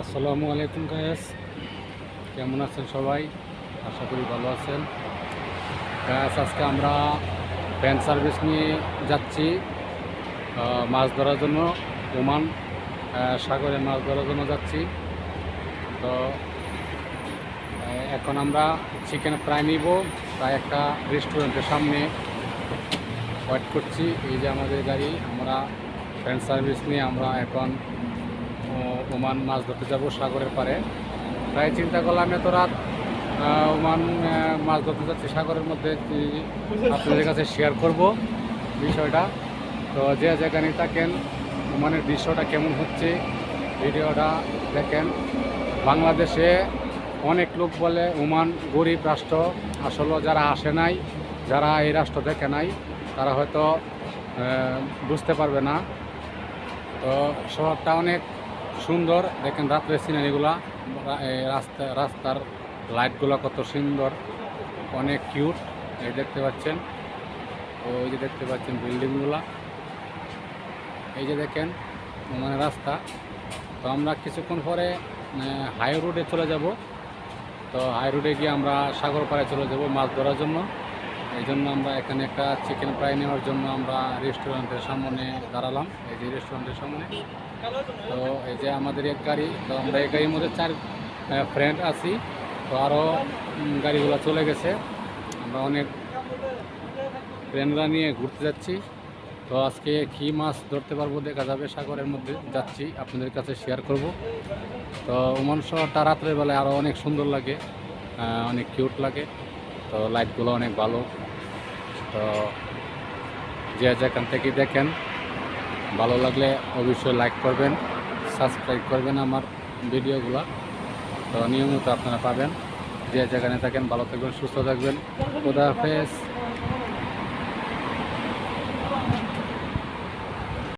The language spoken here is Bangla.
আসসালামু আলাইকুম গায়েস, কেমন আছেন সবাই? আশা করি ভালো আছেন গায়েস। আজকে আমরা ফ্যান সার্ভিস নিয়ে যাচ্ছি মাছ ধরার জন্য। ওমান সাগরে মাছ ধরার জন্য যাচ্ছি। তো এখন আমরা চিকেন ফ্রাই নিব, তাই একটা রেস্টুরেন্টের সামনে ওয়েট করছি। এই যে আমাদের গাড়ি, আমরা ফ্যান সার্ভিস নিয়ে আমরা এখন ওমান মাছ ধরতে যাব সাগরের পাড়ে। তাই চিন্তা করলাম এত রাত ওমান মাছ ধরতে যাচ্ছি সাগরের মধ্যে, আপনাদের কাছে শেয়ার করব বিষয়টা। তো যে যেখানে থাকেন ওমানের দৃশ্যটা কেমন হচ্ছে ভিডিওটা দেখেন। বাংলাদেশে অনেক লোক বলে ওমান গরিব রাষ্ট্র, আসলে যারা আসে নাই, যারা এই রাষ্ট্র দেখে নাই, তারা হয়তো বুঝতে পারবে না। তো শহরটা অনেক সুন্দর, দেখেন রাত্রের সিনারিগুলা, রাস্তার লাইটগুলো কত সুন্দর, অনেক কিউট। এই দেখতে পাচ্ছেন, ওই যে দেখতে পাচ্ছেন বিল্ডিংগুলা, এই যে দেখেন মানে রাস্তা। তো আমরা কিছুক্ষণ পরে হাই রোডে চলে যাব। তো হাই রোডে গিয়ে আমরা সাগর পাড়ে চলে যাব মাছ ধরার জন্য। এই জন্য আমরা এখানে একটা চিকেন ফ্রাই নেওয়ার জন্য আমরা রেস্টুরেন্টের সামনে দাঁড়ালাম। এই যে রেস্টুরেন্টের সামনে। তো এই যে আমাদের এক গাড়ি, তো আমরা এই গাড়ির মধ্যে 4 ফ্রেন্ড আছি। তো আরও গাড়িগুলো চলে গেছে, আমরা অনেক ফ্রেন্ডরা নিয়ে ঘুরতে যাচ্ছি। তো আজকে কী মাছ ধরতে পারবো দেখা যাবে, সাগরের মধ্যে যাচ্ছি, আপনাদের কাছে শেয়ার করব। তো ওমান শহরটা রাত্রের বেলায় আরও অনেক সুন্দর লাগে, অনেক কিউট লাগে। তো লাইটগুলো অনেক ভালো। তো যে যেখান থেকে দেখেন, ভালো লাগলে অবশ্যই লাইক করবেন, সাবস্ক্রাইব করবেন আমার ভিডিওগুলো। তো নিয়মিত আপনারা পাবেন। যে যেখানে থাকেন ভালো থাকবেন, সুস্থ থাকবেন। খোদা হাফেজ।